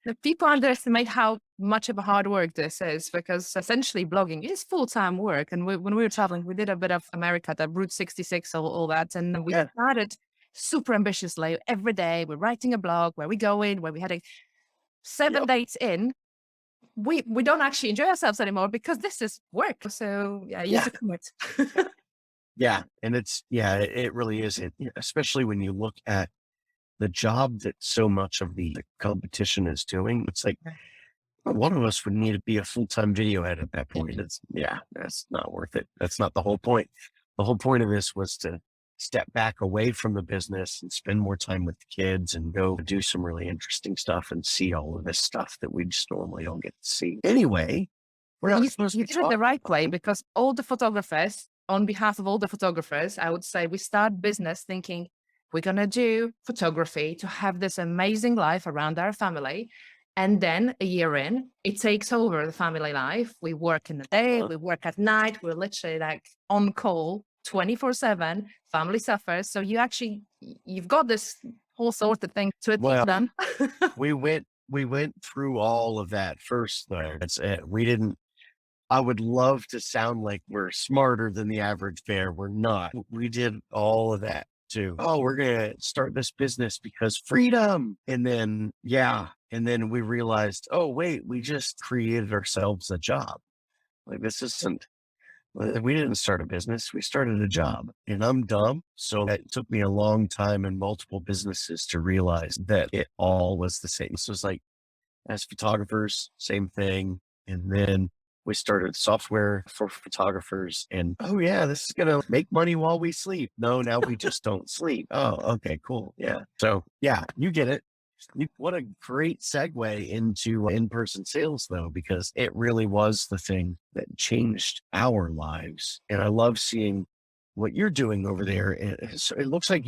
The people underestimate how much of a hard work this is because essentially blogging is full-time work. And when we were traveling, we did a bit of America, the Route 66, all that. And we Yeah. started super ambitiously every day. We're writing a blog where we go in, where we had a seven Yep. dates in. We don't actually enjoy ourselves anymore because this is work. So yeah, you need Yeah. to commit. Yeah. And it really is. Especially when you look at the job that so much of the competition is doing. It's like one of us would need to be a full-time video editor at that point. That's not worth it. That's not the whole point. The whole point of this was to step back away from the business and spend more time with the kids and go do some really interesting stuff and see all of this stuff that we just normally don't get to see. Anyway, we're not You, supposed to you be did it the talking. right way because all the photographers, on behalf of all the photographers, I would say we start business thinking we're going to do photography to have this amazing life around our family. And then a year in, it takes over the family life. We work in the day, Uh, we work at night. We're literally like on call 24/7. Family suffers. So you've got this whole sort of thing to achieve well, them. we went through all of that first though. That's it. We didn't I would love to sound like we're smarter than the average bear. We're not. We did all of that too. Oh, we're going to start this business because freedom. And then, yeah. And then we realized, oh, wait, we just created ourselves a job. Like this isn't, we didn't start a business. We started a job and I'm dumb. So it took me a long time and multiple businesses to realize that it all was the same. So it's like, as photographers, same thing. And then we started software for photographers and, oh yeah, this is going to make money while we sleep. No, now we just don't sleep. Oh, okay, cool. Yeah. So yeah, you get it. What a great segue into in-person sales though, because it really was the thing that changed our lives. And I love seeing what you're doing over there. And so it looks like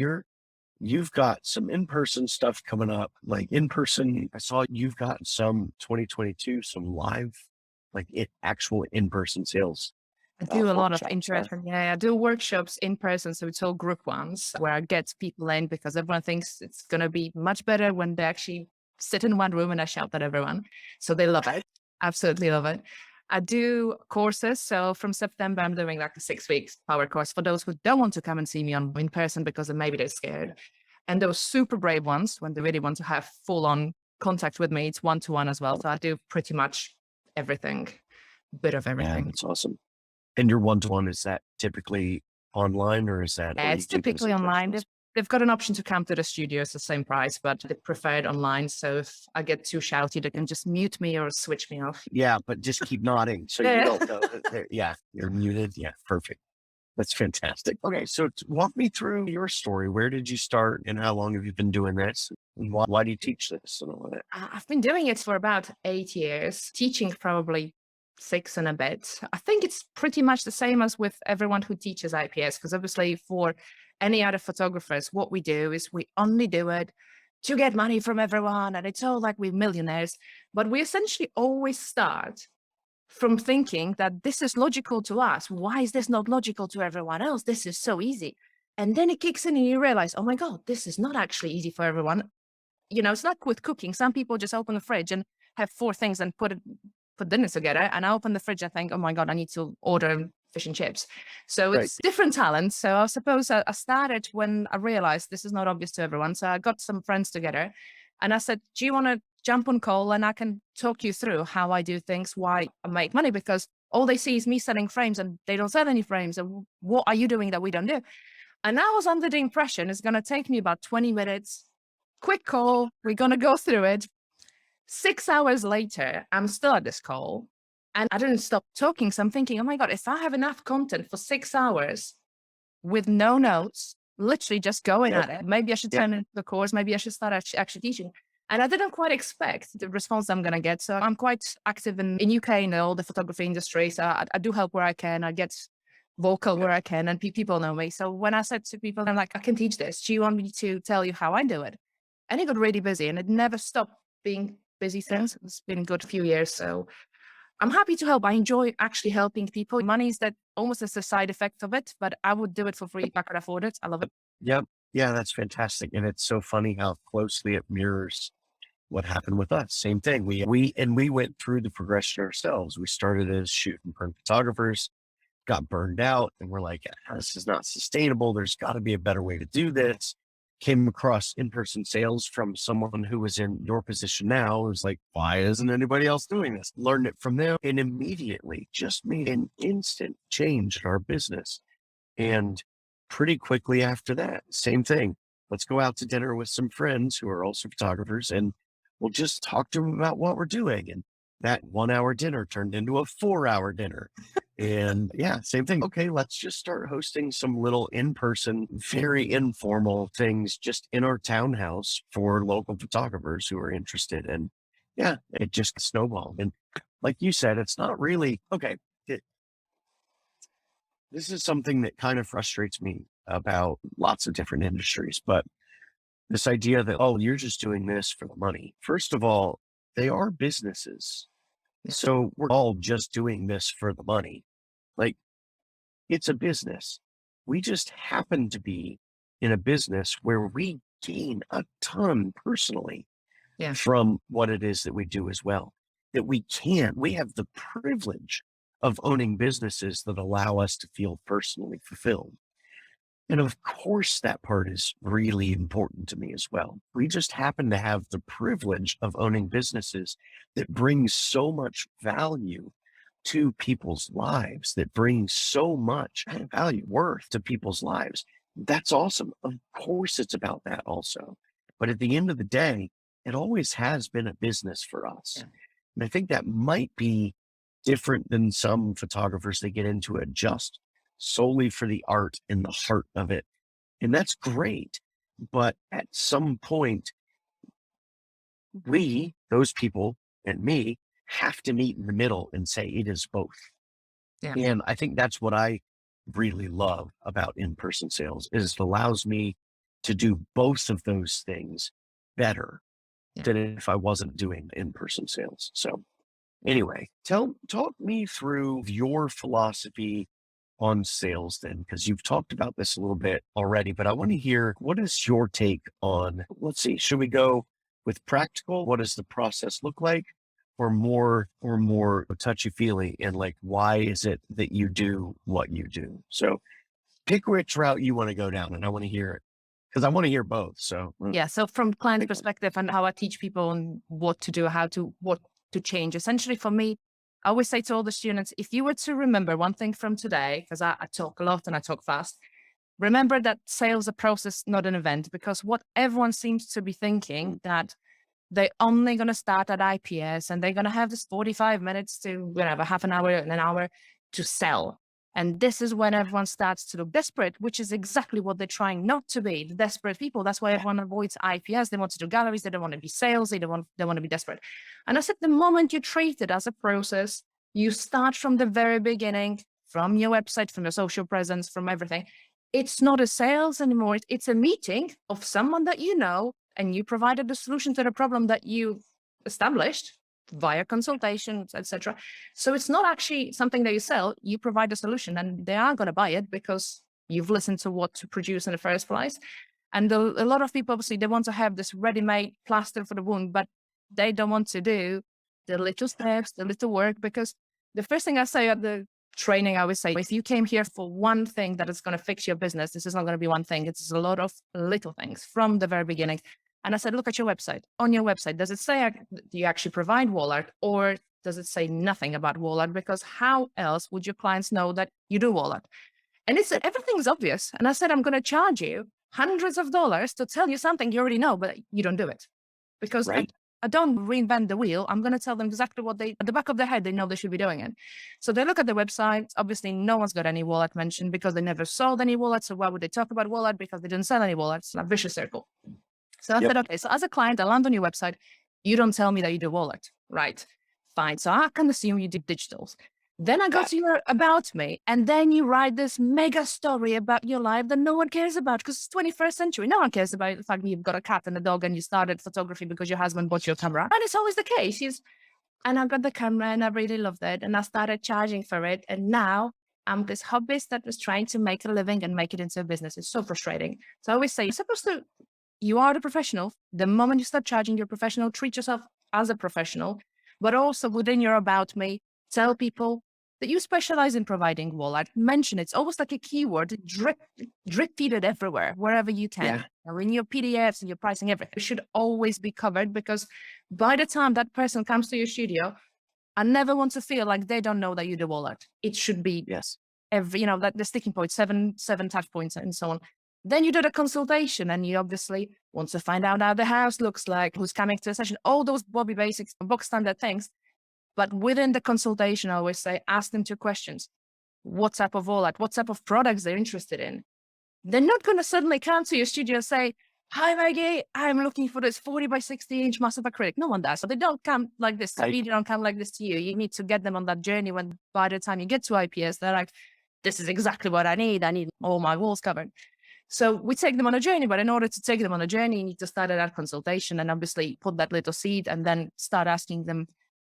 you've got some in-person stuff coming up, like in person. I saw you've got some 2022, some live, like actual in-person sales, I do a lot of workshops, huh? interaction. Yeah, I do workshops in person. So it's all group ones where I get people in because everyone thinks it's going to be much better when they actually sit in one room and I shout at everyone. So they love it. Absolutely love it. I do courses. So from September, I'm doing like a 6 weeks power course for those who don't want to come and see me in person because maybe they're scared. And those super brave ones, when they really want to have full on contact with me, it's one-to-one as well. So I do pretty much everything, bit of Yeah, everything. that's awesome. And your one-to-one, is that typically online or is that, or Yeah, are you it's keeping this typically in online. person? They've got an option to come to the studio. It's the same price, but they prefer it online. So if I get too shouty, they can just mute me or switch me off. Yeah, but just keep nodding. So you Yeah. don't know that yeah, you're muted. Yeah, perfect. That's fantastic. Okay. So walk me through your story. Where did you start and how long have you been doing this? And why do you teach this and all of that? I've been doing it for about 8 years, teaching probably six and a bit. I think it's pretty much the same as with everyone who teaches IPS, because obviously for any other photographers, what we do is we only do it to get money from everyone. And it's all like we're millionaires. But we essentially always start from thinking that this is logical to us. Why is this not logical to everyone else? This is so easy. And then it kicks in and you realize, oh my God, this is not actually easy for everyone. It's like with cooking. Some people just open the fridge and have four things and put dinner together. And I open the fridge and think, oh my God, I need to order fish and chips. So Right. it's different talents. So I suppose I started when I realized this is not obvious to everyone. So I got some friends together and I said, do you want to jump on call and I can talk you through how I do things, why I make money? Because all they see is me selling frames and they don't sell any frames. And what are you doing that we don't do? And I was under the impression it's going to take me about 20 minutes, quick call. We're going to go through it. 6 hours later, I'm still at this call and I didn't stop talking. So I'm thinking, oh my God, if I have enough content for 6 hours with no notes, literally just going Yep. at it, maybe I should Yeah. turn into the course. Maybe I should start actually teaching. And I didn't quite expect the response I'm going to get. So I'm quite active in UK in all the photography industry. So I do help where I can. I get vocal where I can and people know me. So when I said to people, I'm like, I can teach this. Do you want me to tell you how I do it? And it got really busy and it never stopped being busy since. It's been a good few years. So I'm happy to help. I enjoy actually helping people. Money is that almost as a side effect of it, but I would do it for free if I could afford it. I love it. Yep. Yeah, that's fantastic. And it's so funny how closely it mirrors what happened with us. Same thing. We went through the progression ourselves. We started as shoot and burn photographers, got burned out, and we're like, this is not sustainable. There's got to be a better way to do this. Came across in-person sales from someone who was in your position now. It was like, why isn't anybody else doing this? Learned it from them and immediately just made an instant change in our business. And pretty quickly after that, same thing. Let's go out to dinner with some friends who are also photographers and we'll just talk to them about what we're doing. And that 1 hour dinner turned into a 4 hour dinner. And yeah, same thing. Okay, let's just start hosting some little in-person, very informal things just in our townhouse for local photographers who are interested. And yeah, it just snowballed. And like you said, it's not really okay. This is something that kind of frustrates me about lots of different industries, but this idea that, oh, you're just doing this for the money. First of all, they are businesses. Yeah. So we're all just doing this for the money. Like, it's a business. We just happen to be in a business where we gain a ton personally Yeah. from what it is that we do as well. That we have the privilege of owning businesses that allow us to feel personally fulfilled. And of course, that part is really important to me as well. We just happen to have the privilege of owning businesses that bring so much value to people's lives, that bring so much value, worth to people's lives. That's awesome. Of course, it's about that also. But at the end of the day, it always has been a business for us. Yeah. And I think that might be different than some photographers that get into it just solely for the art and the heart of it. And that's great. But at some point, we, those people and me, have to meet in the middle and say it is both. Yeah. And I think that's what I really love about in-person sales is it allows me to do both of those things better than if I wasn't doing in-person sales. So anyway, talk me through your philosophy on sales then, because you've talked about this a little bit already, but I want to hear what is your take on, let's see, should we go with practical? What does the process look like? Or more touchy-feely and like, why is it that you do what you do? So pick which route you want to go down and I want to hear it because I want to hear both. So Yeah. So from client pick one. perspective and how I teach people on what to do, what to change. Essentially for me, I always say to all the students, if you were to remember one thing from today, because I talk a lot and I talk fast, remember that sales a process, not an event, because what everyone seems to be thinking that they're only going to start at IPS and they're going to have this 45 minutes to whatever, half an hour and an hour to sell. And this is when everyone starts to look desperate, which is exactly what they're trying not to be, the desperate people. That's why everyone avoids IPS. They want to do galleries. They don't want to be sales. They want to be desperate. And I said, the moment you treat it as a process, you start from the very beginning, from your website, from your social presence, from everything. It's not a sales anymore. It's a meeting of someone that you know, and you provided the solution to the problem that you established via consultations, etc. So it's not actually something that you sell. You provide a solution, and they are going to buy it because you've listened to what to produce in the first place. And a lot of people, obviously, they want to have this ready-made plaster for the wound, but they don't want to do the little steps, the little work, because the first thing I say at the training, I always say, if you came here for one thing that is going to fix your business, this is not going to be one thing. It's a lot of little things from the very beginning. And I said, look at your website. On your website, does it say do you actually provide wall art, or does it say nothing about wall art? Because how else would your clients know that you do wall art? And it's everything's obvious. And I said, I'm going to charge you hundreds of dollars to tell you something you already know, but you don't do it. Because Right. I don't reinvent the wheel. I'm going to tell them exactly what at the back of their head, they know they should be doing it. So they look at the website. Obviously, no one's got any wall art mentioned because they never sold any wall art. So why would they talk about wall art? Because they didn't sell any wall art. It's a vicious circle. So I said, okay, so as a client, I land on your website. You don't tell me that you do wall art. Right. Fine. So I can assume you do digitals. Then I go to your about me, and then you write this mega story about your life that no one cares about because it's 21st century. No one cares about the fact that you've got a cat and a dog and you started photography because your husband bought you a camera. And it's always the case. And I got the camera and I really loved it. And I started charging for it. And now I'm this hobbyist that was trying to make a living and make it into a business. It's so frustrating. So I always say, you're supposed to you are the professional. The moment you start charging, you're professional, treat yourself as a professional, but also within your about me, tell people that you specialize in providing wallet. Mention it's almost like a keyword, drip feed it everywhere, wherever you can. Yeah. Or in your PDFs and your pricing, everything. It should always be covered, because by the time that person comes to your studio, I never want to feel like they don't know that you do wallet. It should be Yes. every, that the sticking point, seven touch points and so on. Then you do the consultation, and you obviously want to find out how the house looks like, who's coming to a session, all those Bobby basics, box standard things. But within the consultation, I always say, ask them 2 questions. What type of wallet, what type of products they're interested in. They're not going to suddenly come to your studio and say, hi, Maggie, I'm looking for this 40 by 60 inch massive acrylic. No one does. So they don't come like this. Right. We don't come like this to you. You need to get them on that journey when by the time you get to IPS, they're like, this is exactly what I need. I need all my walls covered. So we take them on a journey, but in order to take them on a journey, you need to start at that consultation and obviously put that little seed and then start asking them,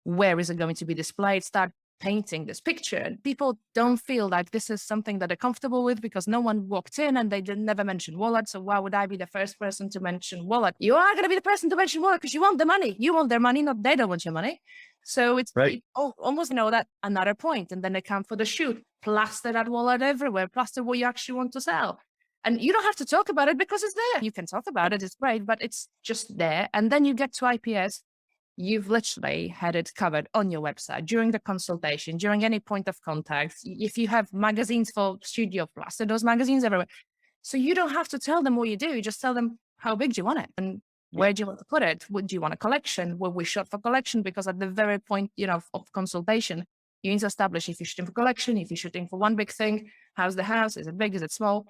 where is it going to be displayed? Start painting this picture. And people don't feel like this is something that they're comfortable with, because no one walked in and they didn't never mention wallet. So why would I be the first person to mention wallet? You are going to be the person to mention wallet because you want the money. You want their money, not they don't want your money. So it's Right. almost that another point. And then they come for the shoot, plaster that wallet everywhere, plaster what you actually want to sell. And you don't have to talk about it because it's there. You can talk about it, it's great, but it's just there. And then you get to IPS, you've literally had it covered on your website during the consultation, during any point of contact. If you have magazines for studio, plaster those magazines everywhere. So you don't have to tell them what you do. You just tell them how big do you want it and where do you want to put it? What do you want a collection? Well, we shot for collection, because at the very point, of consultation, you need to establish if you're shooting for collection, if you're shooting for one big thing, how's the house? Is it big? Is it small?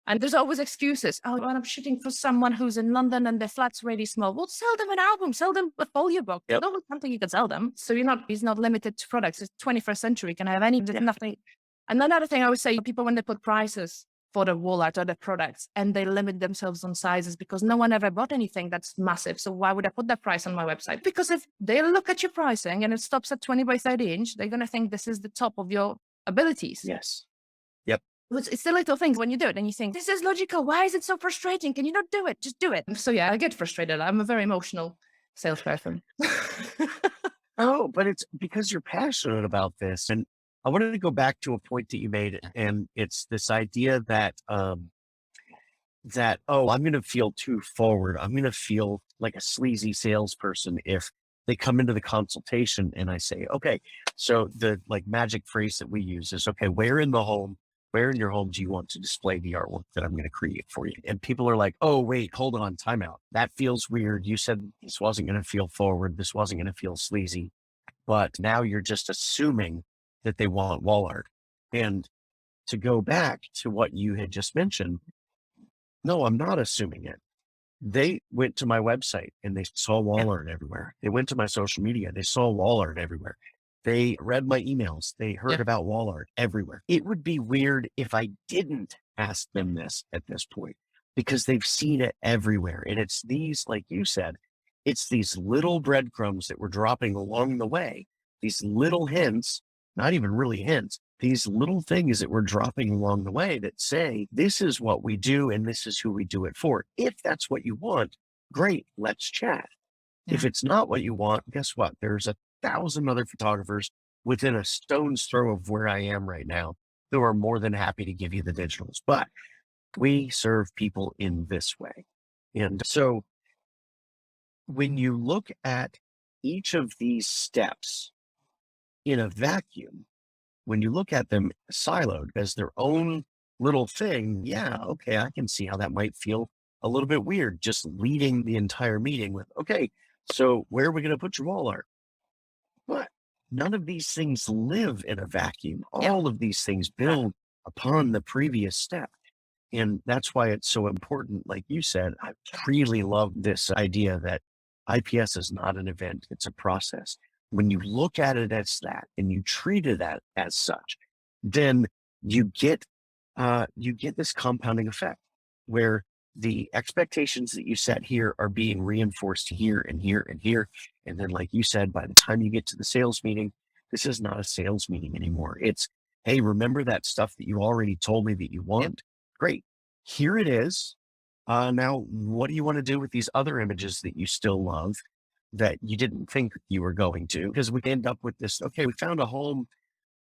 And there's always excuses. Oh, well, I'm shooting for someone who's in London and their flat's really small. Well, sell them an album, sell them a folio book. Yep. There's something you can sell them. So it's not limited to products. It's 21st century. You can have any, there's nothing. And another thing I would say, people, when they put prices for the wall art or the products, and they limit themselves on sizes, because no one ever bought anything that's massive. So why would I put that price on my website? Because if they look at your pricing and it stops at 20 by 30 inch, they're going to think this is the top of your abilities. Yes. Yep. It's the little things when you do it and you think, this is logical. Why is it so frustrating? Can you not do it? Just do it. So yeah, I get frustrated. I'm a very emotional salesperson. Oh, but it's because you're passionate about this. And I wanted to go back to a point that you made, and it's this idea that, I'm going to feel too forward. I'm going to feel like a sleazy salesperson if they come into the consultation and I say, okay, so the magic phrase that we use is, okay, where in your home do you want to display the artwork that I'm going to create for you? And people are like, oh, wait, hold on, time out. That feels weird. You said this wasn't going to feel forward. This wasn't going to feel sleazy. But now you're just assuming that they want wall art. And to go back to what you had just mentioned, no, I'm not assuming it. They went to my website and they saw wall art everywhere. They went to my social media. They saw wall art everywhere. They read my emails. They heard about wall art everywhere. It would be weird if I didn't ask them this at this point, because they've seen it everywhere. And it's these, like you said, it's these little breadcrumbs that we're dropping along the way, these little hints, not even really hints, these little things that we're dropping along the way that say, this is what we do and this is who we do it for. If that's what you want, great, let's chat. If it's not what you want, guess what? There's 1,000 other photographers within a stone's throw of where I am right now who are more than happy to give you the digitals. But we serve people in this way. And so when you look at each of these steps in a vacuum, when you look at them siloed as their own little thing, yeah, okay, I can see how that might feel a little bit weird, just leading the entire meeting with, okay, so where are we going to put your wall art? But none of these things live in a vacuum. All of these things build upon the previous step. And that's why it's so important. Like you said, I really love this idea that IPS is not an event, it's a process. When you look at it as that and you treat it as such, then you get this compounding effect where the expectations that you set here are being reinforced here and here and here. And then, like you said, by the time you get to the sales meeting, this is not a sales meeting anymore. It's, hey, remember that stuff that you already told me that you want? Great. Here it is. Now, what do you want to do with these other images that you still love that you didn't think you were going to? Because we end up with this, okay, we found a home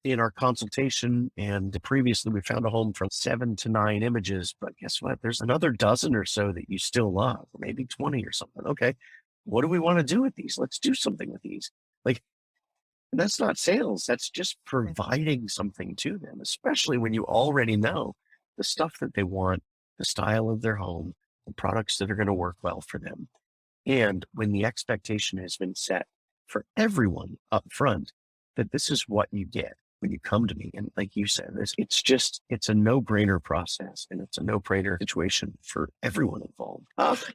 in our consultation, and previously we found a home from 7 to 9 images, but guess what? There's another dozen or so that you still love, or maybe 20 or something. Okay, what do we want to do with these? Let's do something with these. Like, that's not sales. That's just providing something to them, especially when you already know the stuff that they want, the style of their home, the products that are going to work well for them. And when the expectation has been set for everyone up front that this is what you get when you come to me. And like you said, it's a no-brainer process, and it's a no-brainer situation for everyone involved.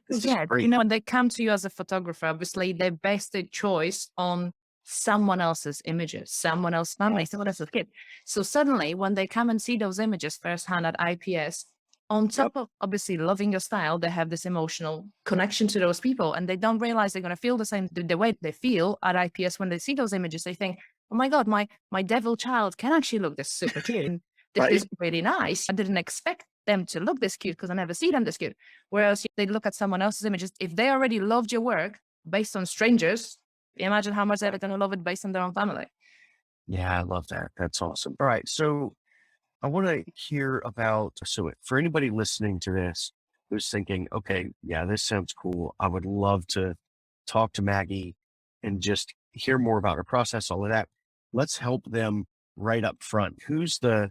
This is Yeah, great. when they come to you as a photographer, obviously they base their choice on someone else's images, someone else's family, someone else's kid. So suddenly, when they come and see those images firsthand at IPS, on Yep. top of obviously loving your style, they have this emotional connection to those people, and they don't realize they're going to feel the same the way they feel at IPS when they see those images. They think, "Oh my God, my devil child can actually look this super cute. And this Right. is really nice. I didn't expect them to look this cute because I never see them this cute." Whereas they look at someone else's images. If they already loved your work based on strangers, imagine how much they're going to love it based on their own family. Yeah, I love that. That's awesome. All right. So I want to hear about, for anybody listening to this who's thinking, okay, yeah, this sounds cool. I would love to talk to Maggie and just hear more about her process, all of that. Let's help them right up front. Who's the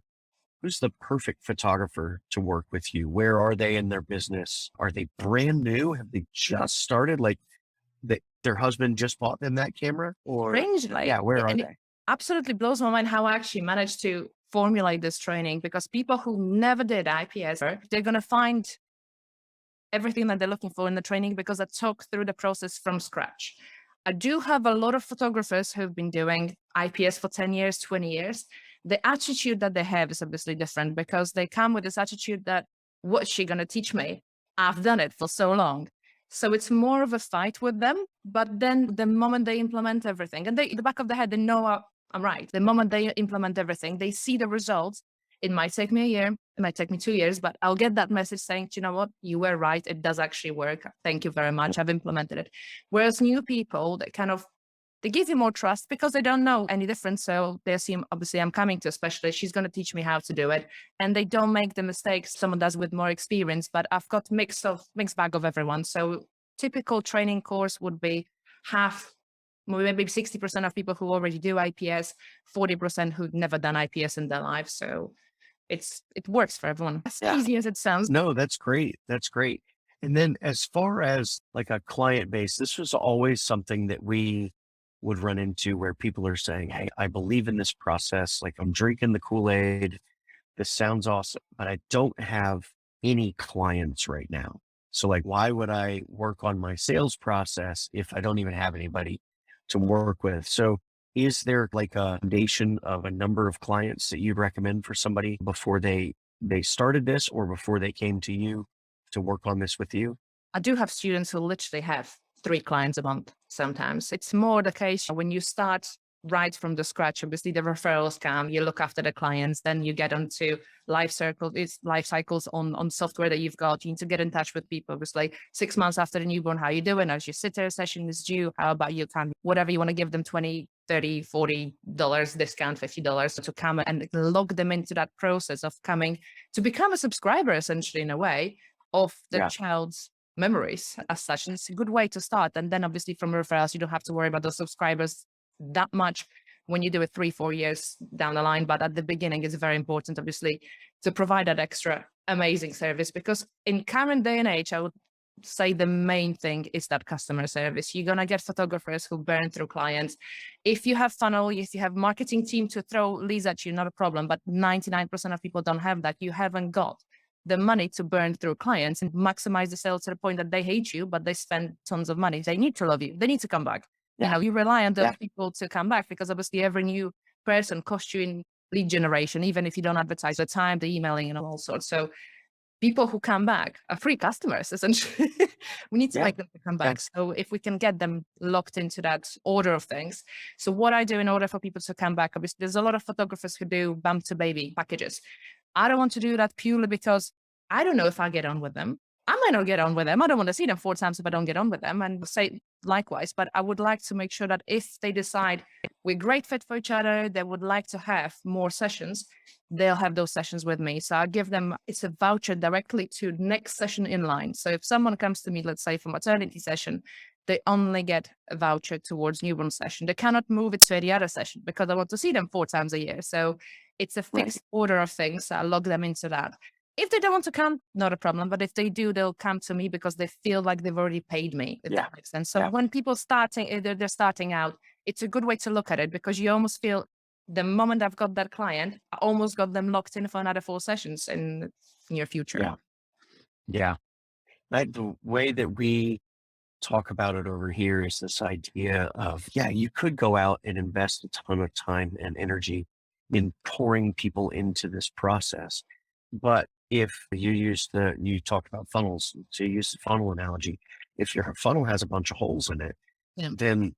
perfect photographer to work with you? Where are they in their business? Are they brand new? Have they just started? Like their husband just bought them that camera? Or Strangely, yeah, where are and it they? absolutely blows my mind how I actually managed to formulate this training, because people who never did IPS, they're going to find everything that they're looking for in the training because I talk through the process from scratch. I do have a lot of photographers who've been doing IPS for 10 years, 20 years. The attitude that they have is obviously different because they come with this attitude that, what's she going to teach me? I've done it for so long. So it's more of a fight with them. But then the moment they implement everything, and they, in the back of the head, they know I'm right. The moment they implement everything, they see the results. It might take me a year, it might take me 2 years, but I'll get that message saying, you know what, you were right. It does actually work. Thank you very much. I've implemented it. Whereas new people, they kind of, they give you more trust because they don't know any difference. So they assume, obviously, I'm coming to a specialist. She's going to teach me how to do it. And they don't make the mistakes someone does with more experience, but I've got mixed bag of everyone. So typical training course would be half, maybe 60% of people who already do IPS, 40% who've never done IPS in their life. So it works for everyone. As Yeah. easy as it sounds. No, that's great. That's great. And then as far as like a client base, this was always something that we would run into where people are saying, hey, I believe in this process. Like I'm drinking the Kool-Aid. This sounds awesome, but I don't have any clients right now. So like, why would I work on my sales process if I don't even have anybody to work with? So is there like a foundation of a number of clients that you'd recommend for somebody before they started this or before they came to you to work on this with you? I do have students who literally have 3 clients a month sometimes. It's more the case when you start right from the scratch. Obviously, the referrals come, you look after the clients, then you get onto life cycles on software that you've got. You need to get in touch with people. Obviously, 6 months after the newborn, how you doing? As your sitter session is due, how about you can, whatever you want to give them, 20, 30, $40 discount, $50 to come and log them into that process of coming to become a subscriber, essentially, in a way, of the Yeah. child's memories as such. And it's a good way to start. And then obviously from referrals, you don't have to worry about the subscribers that much when you do it 3, 4 years down the line. But at the beginning, it's very important, obviously, to provide that extra amazing service, because in current day and age, I would say the main thing is that customer service. You're going to get photographers who burn through clients. If you have funnel, if you have marketing team to throw leads at you, not a problem. But 99% of people don't have that. You haven't got the money to burn through clients and maximize the sales to the point that they hate you, but they spend tons of money. They need to love you. They need to come back. Yeah. You rely on those Yeah. people to come back, because obviously every new person costs you in lead generation, even if you don't advertise the time, the emailing and all sorts. So people who come back are free customers, essentially. We need to Yeah. make them to come Yeah. back. So if we can get them locked into that order of things. So what I do in order for people to come back, obviously, there's a lot of photographers who do bump to baby packages. I don't want to do that purely because I don't know if I get on with them. I might not get on with them. I don't want to see them 4 times if I don't get on with them, and say likewise. But I would like to make sure that if they decide we're great fit for each other, they would like to have more sessions, they'll have those sessions with me. So I give them, it's a voucher directly to next session in line. So if someone comes to me, let's say for maternity session, they only get a voucher towards newborn session. They cannot move it to any other session because I want to see them 4 times a year. So it's a fixed order of things. So I log them into that. If they don't want to come, not a problem. But if they do, they'll come to me because they feel like they've already paid me, if that makes sense. So when people they're starting out, it's a good way to look at it, because you almost feel the moment I've got that client, I almost got them locked in for another 4 sessions in the near future. Yeah. Yeah. Like the way that we talk about it over here is this idea of, you could go out and invest a ton of time and energy in pouring people into this process. But if you talked about funnels, so you use the funnel analogy. If your funnel has a bunch of holes in it, then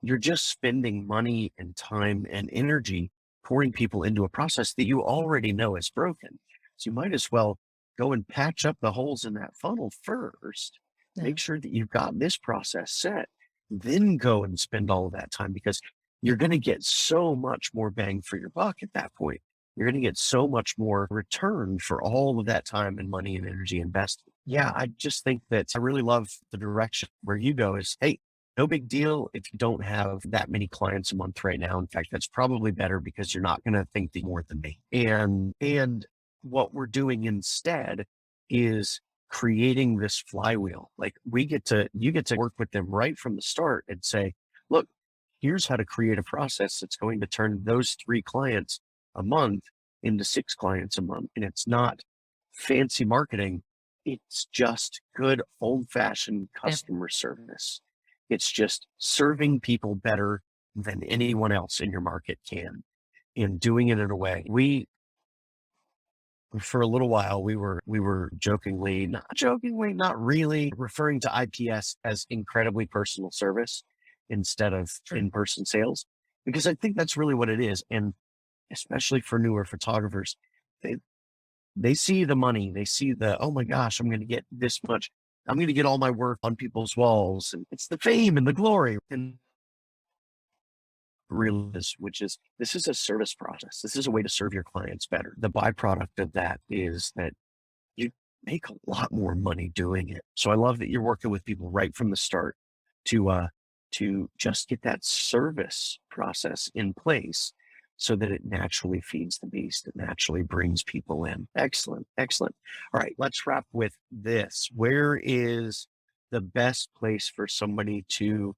you're just spending money and time and energy pouring people into a process that you already know is broken. So you might as well go and patch up the holes in that funnel first. Make sure that you've got this process set, then go and spend all of that time, because you're going to get so much more bang for your buck at that point. You're going to get so much more return for all of that time and money and energy invested. Yeah, I just think that I really love the direction where you go is, hey, no big deal if you don't have that many clients a month right now. In fact, that's probably better because you're not going to think more than me. And what we're doing instead is creating this flywheel. Like you get to work with them right from the start and say, look, here's how to create a process that's going to turn those 3 clients a month into 6 clients a month. And it's not fancy marketing. It's just good old fashioned customer service. It's just serving people better than anyone else in your market can, and doing it in a way. For a little while, we were not really, referring to IPS as incredibly personal service instead of in-person sales, because I think that's really what it is. And especially for newer photographers, they see the money, they see oh my gosh, I'm going to get this much. I'm going to get all my work on people's walls, and it's the fame and the glory. And realize, which is, this is a service process. This is a way to serve your clients better. The byproduct of that is that you make a lot more money doing it. So I love that you're working with people right from the start to just get that service process in place so that it naturally feeds the beast. It naturally brings people in. Excellent. Excellent. All right, let's wrap with this. Where is the best place for somebody to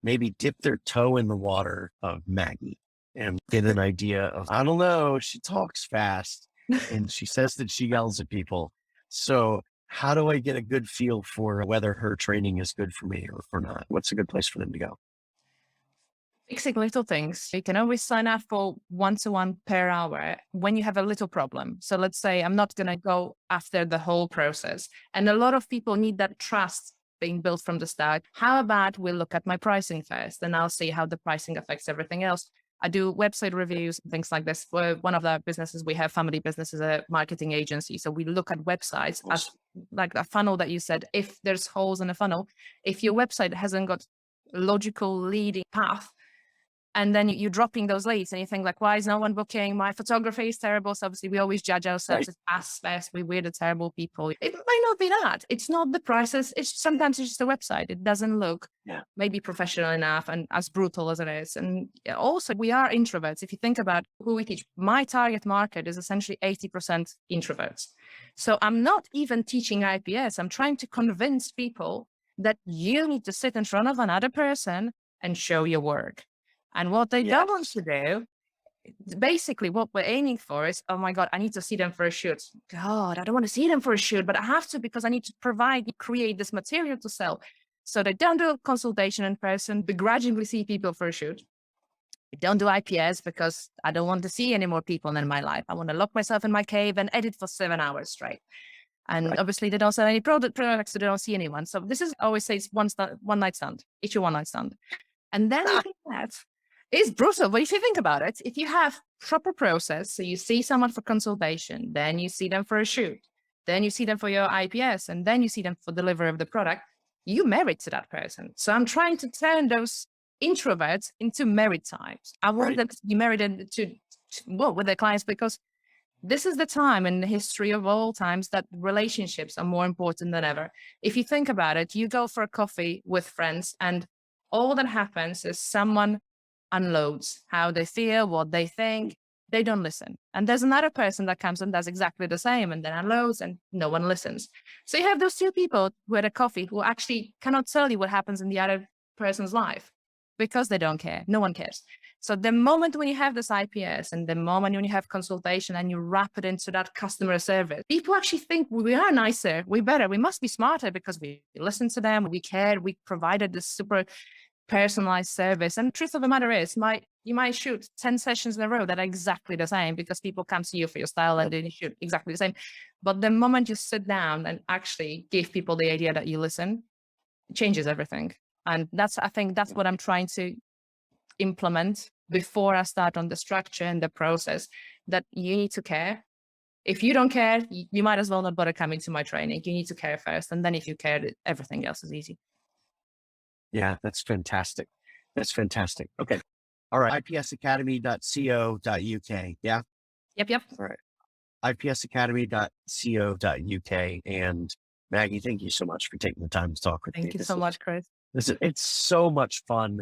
maybe dip their toe in the water of Maggie and get an idea of, I don't know, she talks fast and she says that she yells at people. So how do I get a good feel for whether her training is good for me or not? What's a good place for them to go? Fixing little things. You can always sign up for 1-to-1 per hour when you have a little problem. So let's say I'm not going to go after the whole process. And a lot of people need that trust being built from the start. How about we look at my pricing first, and I'll see how the pricing affects everything else. I do website reviews and things like this. For one of the businesses, we have family business as a marketing agency. So we look at websites as like a funnel that you said, if there's holes in a funnel, if your website hasn't got logical leading path, and then you're dropping those leads and you think like, why is no one booking? My photography is terrible. So obviously we always judge ourselves as best. We're the terrible people. It might not be that. It's not the prices. Sometimes it's just a website. It doesn't look maybe professional enough and as brutal as it is. And also we are introverts. If you think about who we teach, my target market is essentially 80% introverts. So I'm not even teaching IPS. I'm trying to convince people that you need to sit in front of another person and show your work. And what they don't want to do, basically what we're aiming for is, oh my God, I need to see them for a shoot. God, I don't want to see them for a shoot, but I have to because I need to create this material to sell. So they don't do a consultation in person, begrudgingly see people for a shoot. I don't do IPS because I don't want to see any more people in my life. I want to lock myself in my cave and edit for 7 hours straight. And obviously they don't sell any products, so they don't see anyone. So this is, I always say, it's one night stand. It's your one night stand. And then that is brutal. But if you think about it, if you have proper process, so you see someone for consultation, then you see them for a shoot, then you see them for your IPS, and then you see them for delivery of the product, you married to that person. So I'm trying to turn those introverts into married types. I want Right. them to be married and well, with their clients, because this is the time in the history of all times that relationships are more important than ever. If you think about it, you go for a coffee with friends, and all that happens is someone unloads how they feel, what they think. They don't listen. And there's another person that comes and does exactly the same and then unloads, and no one listens. So you have those two people who had a coffee who actually cannot tell you what happens in the other person's life because they don't care. No one cares. So the moment when you have this IPS and the moment when you have consultation and you wrap it into that customer service, people actually think we are nicer, we better, we must be smarter because we listen to them, we care, we provided this super personalized service. And the truth of the matter is, you might shoot 10 sessions in a row that are exactly the same because people come to you for your style and then you shoot exactly the same. But the moment you sit down and actually give people the idea that you listen, it changes everything. And I think that's what I'm trying to implement before I start on the structure and the process, that you need to care. If you don't care, you might as well not bother coming to my training. You need to care first. And then if you care, everything else is easy. Yeah, that's fantastic. That's fantastic. Okay. All right. ipsacademy.co.uk. Yeah. Yep. All right. ipsacademy.co.uk. And Maggie, thank you so much for taking the time to talk with me. Thank you so much, Chris. It's so much fun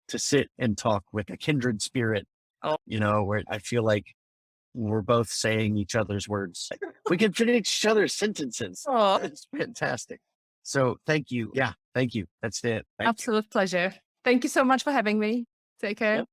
to sit and talk with a kindred spirit, Oh. where I feel like we're both saying each other's words. We can finish each other's sentences. Oh, It's fantastic. So thank you. Yeah, thank you. That's it. Thank you. absolute pleasure. Thank you so much for having me. Take care. Yep.